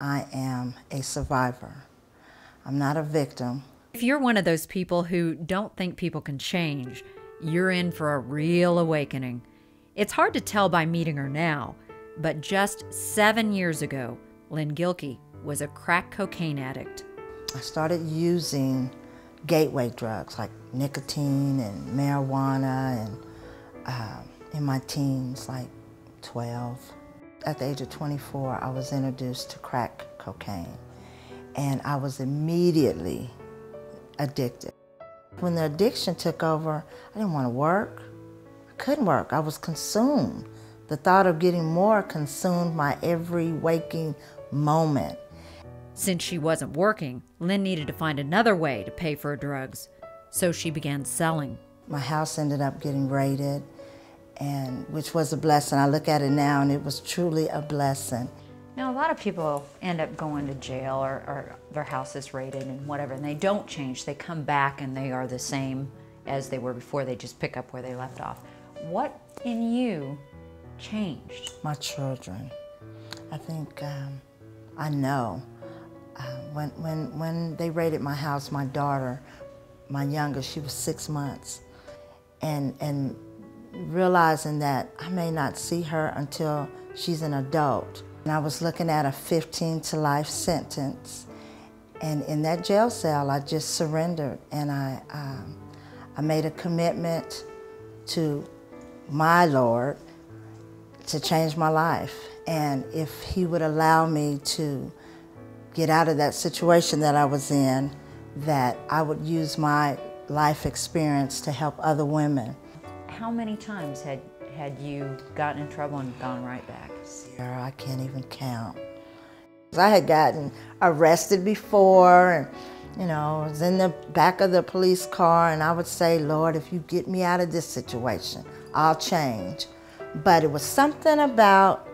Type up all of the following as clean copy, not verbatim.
I am a survivor. I'm not a victim. If you're one of those people who don't think people can change, you're in for a real awakening. It's hard to tell by meeting her now, but just 7 years ago, Lynn Gilkey was a crack cocaine addict. I started using gateway drugs like nicotine and marijuana and in my teens, like 12. At the age of 24, I was introduced to crack cocaine, and I was immediately addicted. When the addiction took over, I didn't want to work. I couldn't work. I was consumed. The thought of getting more consumed my every waking moment. Since she wasn't working, Lynn needed to find another way to pay for her drugs, so she began selling. My house ended up getting raided, and which was a blessing. I look at it now, and it was truly a blessing. Now, a lot of people end up going to jail or their house is raided and whatever, and they don't change. They come back and they are the same as they were before. They just pick up where they left off. What in you changed? My children. I think I know. When they raided my house, my daughter, my youngest, she was 6 months, and realizing that I may not see her until she's an adult. And I was looking at a 15 to life sentence, and in that jail cell, I just surrendered, and I made a commitment to my Lord to change my life, and if He would allow me to get out of that situation that I was in, that I would use my life experience to help other women. How many times had you gotten in trouble and gone right back? Sarah, I can't even count. I had gotten arrested before, and you know, I was in the back of the police car, and I would say, Lord, if you get me out of this situation, I'll change. But it was something about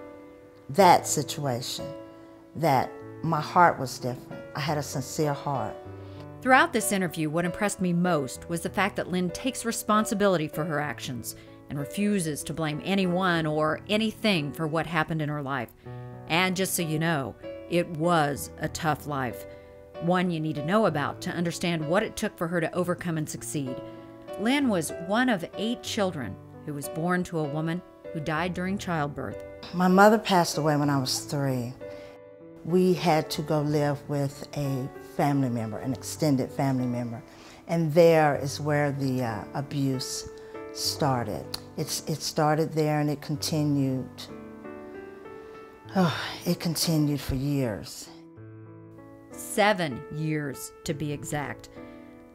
that situation that my heart was different. I had a sincere heart. Throughout this interview, what impressed me most was the fact that Lynn takes responsibility for her actions and refuses to blame anyone or anything for what happened in her life. And just so you know, it was a tough life, one you need to know about to understand what it took for her to overcome and succeed. Lynn was one of 8 children who was born to a woman who died during childbirth. My mother passed away when I was 3. We had to go live with a family member, an extended family member, and there is where the abuse started. It started there, and it continued. Oh, it continued for years. 7 years, to be exact.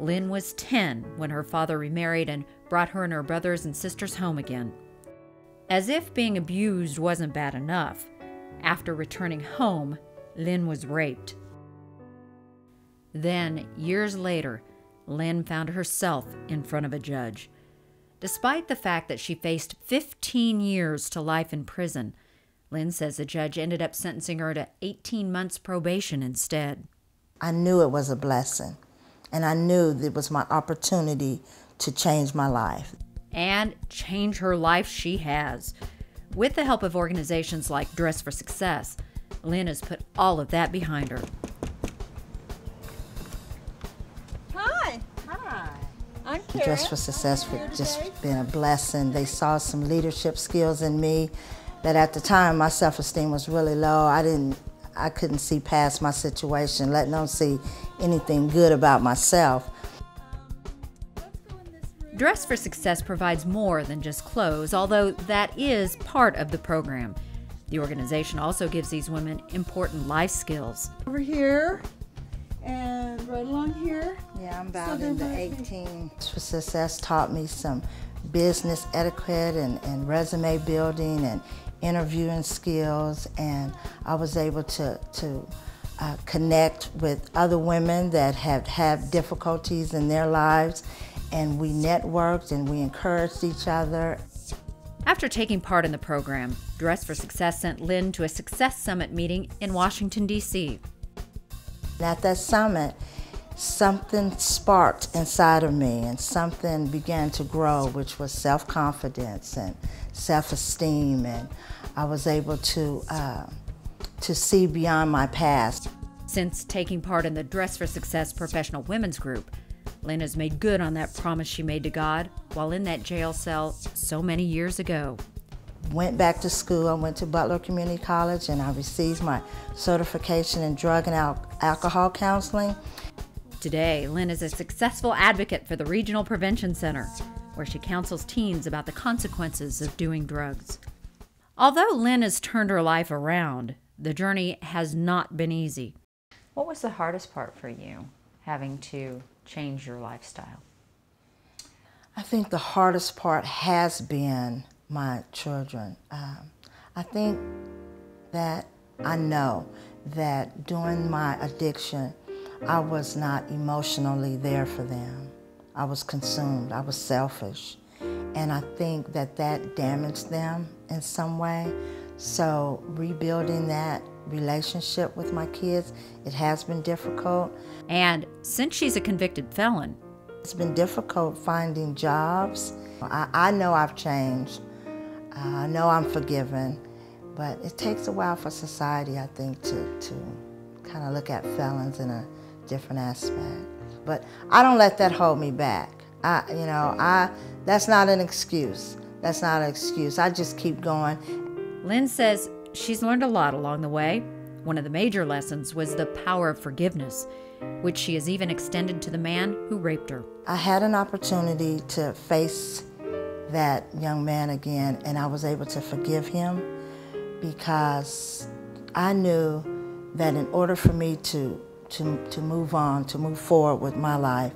Lynn was 10 when her father remarried and brought her and her brothers and sisters home again. As if being abused wasn't bad enough, after returning home, Lynn was raped. Then, years later, Lynn found herself in front of a judge. Despite the fact that she faced 15 years to life in prison, Lynn says the judge ended up sentencing her to 18 months probation instead. I knew it was a blessing, and I knew it was my opportunity to change my life. And change her life she has. With the help of organizations like Dress for Success, Lynn has put all of that behind her. Hi. Hi. I'm Karen. Dress for Success has just been a blessing. They saw some leadership skills in me that at the time my self-esteem was really low. I couldn't see past my situation, let alone see anything good about myself. Dress for Success provides more than just clothes, although that is part of the program. The organization also gives these women important life skills. Over here and right along here. Yeah, I'm about in the 18. Dress for Success taught me some business etiquette and resume building and interviewing skills, and I was able to connect with other women that had difficulties in their lives, and we networked and we encouraged each other. After taking part in the program, Dress for Success sent Lynn to a Success Summit meeting in Washington, D.C. At that summit, something sparked inside of me, and something began to grow, which was self-confidence and self-esteem, and I was able to to see beyond my past. Since taking part in the Dress for Success professional women's group, Lynn has made good on that promise she made to God while in that jail cell so many years ago. Went back to school. I went to Butler Community College and I received my certification in drug and alcohol counseling. Today, Lynn is a successful advocate for the Regional Prevention Center, where she counsels teens about the consequences of doing drugs. Although Lynn has turned her life around, the journey has not been easy. What was the hardest part for you, having to change your lifestyle? I think the hardest part has been my children. I think that I know that during my addiction, I was not emotionally there for them. I was consumed, I was selfish. And I think that that damaged them in some way. So rebuilding that relationship with my kids, it has been difficult. And since she's a convicted felon, it's been difficult finding jobs. I know I've changed. I know I'm forgiven, but it takes a while for society, I think, to kind of look at felons in a different aspect. But I don't let that hold me back. That's not an excuse. That's not an excuse. I just keep going. Lynn says she's learned a lot along the way. One of the major lessons was the power of forgiveness, which she has even extended to the man who raped her. I had an opportunity to face that young man again, and I was able to forgive him because I knew that in order for me to move on, to move forward with my life,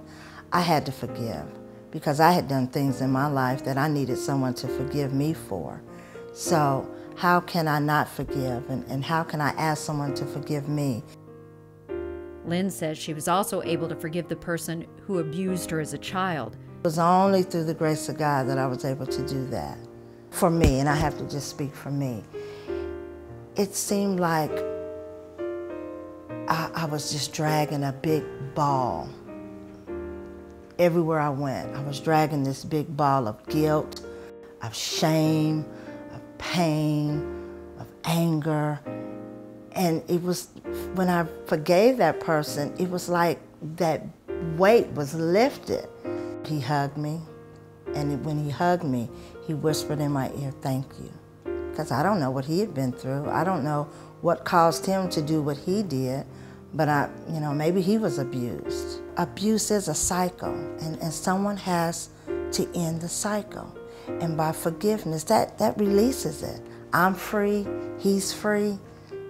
I had to forgive because I had done things in my life that I needed someone to forgive me for. So how can I not forgive, and how can I ask someone to forgive me? Lynn says she was also able to forgive the person who abused her as a child. It was only through the grace of God that I was able to do that. For me, and I have to just speak for me, it seemed like I was just dragging a big ball. Everywhere I went, I was dragging this big ball of guilt, of shame, of pain, of anger. And it was, when I forgave that person, it was like that weight was lifted. He hugged me, and when he hugged me, he whispered in my ear, "Thank you." Because I don't know what he had been through. I don't know what caused him to do what he did, but maybe he was abused. Abuse is a cycle, and someone has to end the cycle. And by forgiveness, that releases it. I'm free, he's free,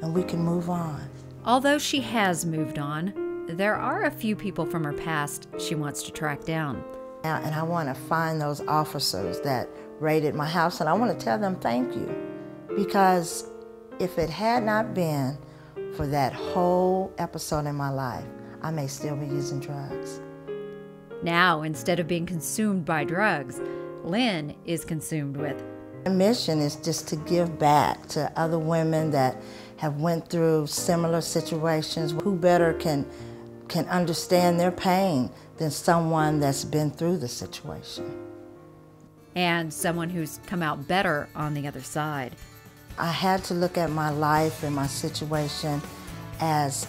and we can move on. Although she has moved on, there are a few people from her past she wants to track down. And I want to find those officers that raided my house, and I want to tell them thank you. Because if it had not been for that whole episode in my life, I may still be using drugs. Now, instead of being consumed by drugs, Lynn is consumed with. My mission is just to give back to other women that have went through similar situations. Who better can understand their pain than someone that's been through the situation? And someone who's come out better on the other side. I had to look at my life and my situation as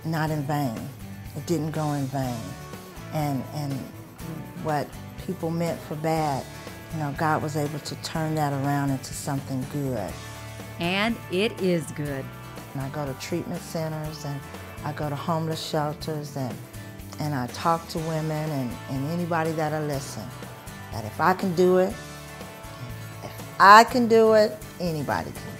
not in vain. It didn't go in vain. And what people meant for bad, God was able to turn that around into something good. And it is good. And I go to treatment centers, and I go to homeless shelters, and I talk to women and anybody that'll listen. That if I can do it, anybody can.